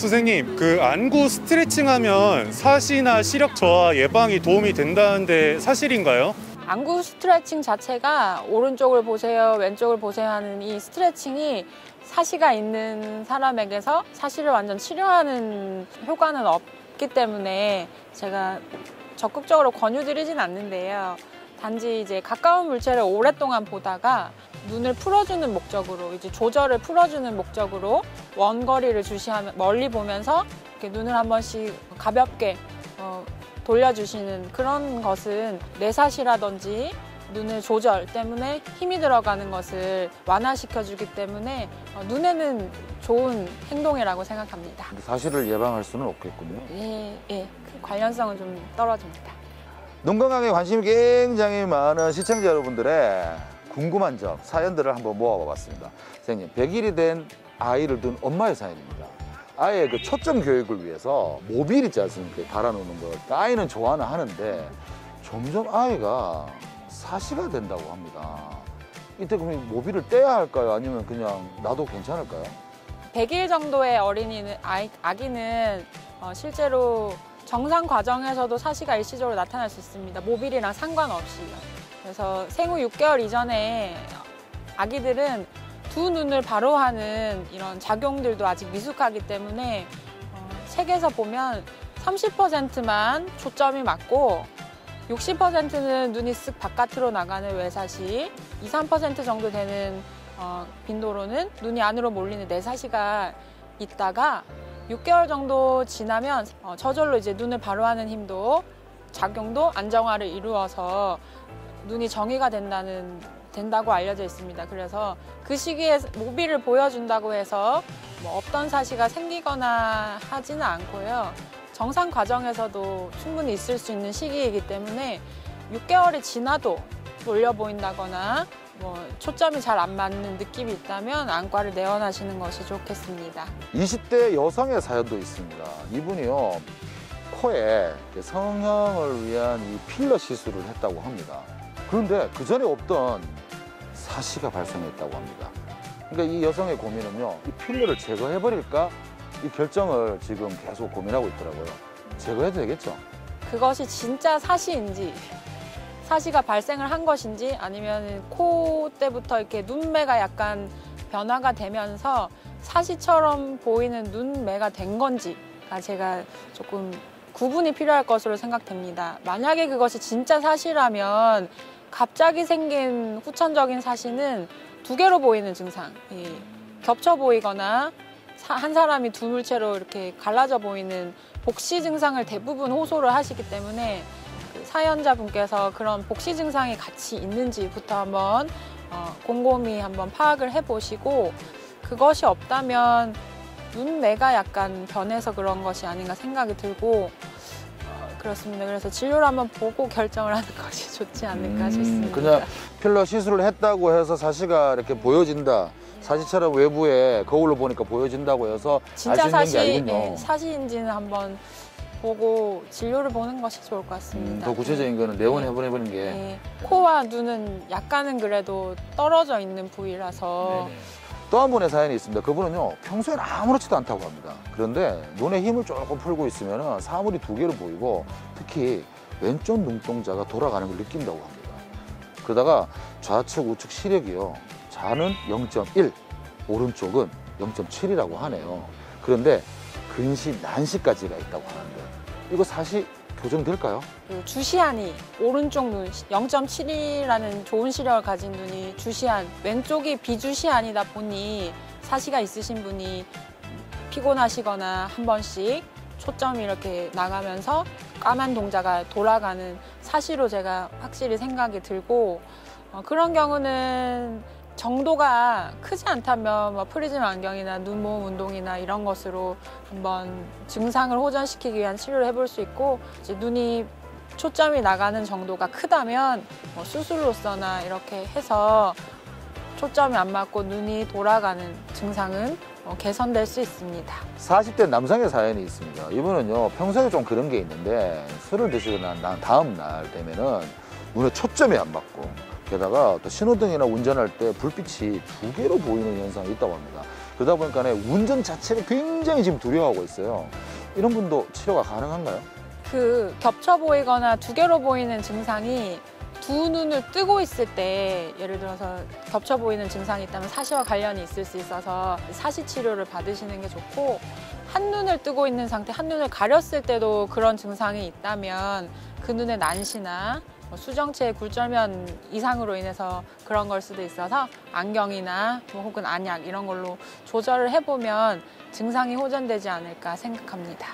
선생님, 그 안구 스트레칭 하면 사시나 시력 저하 예방이 도움이 된다는데 사실인가요? 안구 스트레칭 자체가 오른쪽을 보세요, 왼쪽을 보세요 하는 이 스트레칭이 사시가 있는 사람에게서 사시를 완전 치료하는 효과는 없기 때문에 제가 적극적으로 권유드리진 않는데요. 단지 이제 가까운 물체를 오랫동안 보다가 눈을 풀어주는 목적으로, 이제 조절을 풀어주는 목적으로 원거리를 주시하면 멀리 보면서 이렇게 눈을 한 번씩 가볍게 돌려주시는 그런 것은 뇌사시라든지 눈의 조절 때문에 힘이 들어가는 것을 완화시켜주기 때문에 눈에는 좋은 행동이라고 생각합니다. 사시를 예방할 수는 없겠군요. 예, 그 관련성은 좀 떨어집니다. 눈 건강에 관심이 굉장히 많은 시청자 여러분들의 궁금한 점, 사연들을 한번 모아봤습니다. 선생님, 100일이 된 아이를 둔 엄마의 사연입니다. 아이의 그 초점 교육을 위해서 모빌 있지 않습니까? 달아놓는 거. 아이는 좋아는 하는데 점점 아이가 사시가 된다고 합니다. 이때 그러면 모빌을 떼야 할까요? 아니면 그냥 놔도 괜찮을까요? 100일 정도의 아기는 실제로 정상 과정에서도 사시가 일시적으로 나타날 수 있습니다. 모빌이랑 상관없이요. 그래서 생후 6개월 이전에 아기들은 두 눈을 바로 하는 이런 작용들도 아직 미숙하기 때문에 책에서 보면 30%만 초점이 맞고 60%는 눈이 쓱 바깥으로 나가는 외사시, 2~3% 정도 되는 빈도로는 눈이 안으로 몰리는 내사시가 있다가 6개월 정도 지나면 저절로 이제 눈을 바로 하는 힘도 작용도 안정화를 이루어서 눈이 정의가 된다고 알려져 있습니다. 그래서 그 시기에 모빌을 보여준다고 해서 뭐 없던 사시가 생기거나 하지는 않고요. 정상 과정에서도 충분히 있을 수 있는 시기이기 때문에 6개월이 지나도 몰려 보인다거나 뭐 초점이 잘 안 맞는 느낌이 있다면 안과를 내원하시는 것이 좋겠습니다. 20대 여성의 사연도 있습니다. 이분이요, 코에 성형을 위한 이 필러 시술을 했다고 합니다. 그런데 그 전에 없던 사시가 발생했다고 합니다. 그러니까 이 여성의 고민은요, 이 필러를 제거해버릴까? 이 결정을 지금 계속 고민하고 있더라고요. 제거해도 되겠죠? 그것이 진짜 사시인지, 사시가 발생을 한 것인지, 아니면 코 때부터 이렇게 눈매가 약간 변화가 되면서 사시처럼 보이는 눈매가 된 건지가 제가 조금 구분이 필요할 것으로 생각됩니다. 만약에 그것이 진짜 사시라면 갑자기 생긴 후천적인 사시는 두 개로 보이는 증상, 겹쳐 보이거나 한 사람이 두 물체로 이렇게 갈라져 보이는 복시 증상을 대부분 호소를 하시기 때문에 사연자분께서 그런 복시 증상이 같이 있는지부터 한번 곰곰이 한번 파악을 해보시고, 그것이 없다면 눈매가 약간 변해서 그런 것이 아닌가 생각이 들고 그렇습니다. 그래서 진료를 한번 보고 결정을 하는 것이 좋지 않을까 싶습니다. 그냥 필러 시술을 했다고 해서 사시가 이렇게 보여진다, 사시처럼 외부에 거울로 보니까 보여진다고 해서 진짜 알 수 있는 게 아니군요. 사시인지는 한번 보고 진료를 보는 것이 좋을 것 같습니다. 더 구체적인 거는 내원해보는 게. 코와 눈은 약간은 그래도 떨어져 있는 부위라서. 또 한 분의 사연이 있습니다. 그분은요, 평소엔 아무렇지도 않다고 합니다. 그런데 눈에 힘을 조금 풀고 있으면 사물이 두 개로 보이고 특히 왼쪽 눈동자가 돌아가는 걸 느낀다고 합니다. 그러다가 좌측 우측 시력이요, 좌는 0.1, 오른쪽은 0.7이라고 하네요. 그런데 근시, 난시까지가 있다고 하는데 이거 사시 교정될까요? 주시안이 오른쪽 눈 0.7이라는 좋은 시력을 가진 눈이 주시안, 왼쪽이 비주시안이다 보니 사시가 있으신 분이 피곤하시거나 한 번씩 초점이 이렇게 나가면서 까만 동자가 돌아가는 사시로 제가 확실히 생각이 들고, 그런 경우는 정도가 크지 않다면 뭐 프리즘 안경이나 눈모음 운동이나 이런 것으로 한번 증상을 호전시키기 위한 치료를 해볼 수 있고, 이제 눈이 초점이 나가는 정도가 크다면 뭐 수술로서나 이렇게 해서 초점이 안 맞고 눈이 돌아가는 증상은 개선될 수 있습니다. 40대 남성의 사연이 있습니다. 이분은요, 평소에 좀 그런 게 있는데 술을 드시고 난 다음 날 되면은 눈에 초점이 안 맞고, 게다가 또 신호등이나 운전할 때 불빛이 두 개로 보이는 현상이 있다고 합니다. 그러다 보니까 운전 자체를 굉장히 지금 두려워하고 있어요. 이런 분도 치료가 가능한가요? 그 겹쳐 보이거나 두 개로 보이는 증상이 두 눈을 뜨고 있을 때, 예를 들어서 겹쳐 보이는 증상이 있다면 사시와 관련이 있을 수 있어서 사시 치료를 받으시는 게 좋고, 한 눈을 뜨고 있는 상태, 한 눈을 가렸을 때도 그런 증상이 있다면 그 눈의 난시나 수정체의 굴절면 이상으로 인해서 그런 걸 수도 있어서 안경이나 혹은 안약 이런 걸로 조절을 해보면 증상이 호전되지 않을까 생각합니다.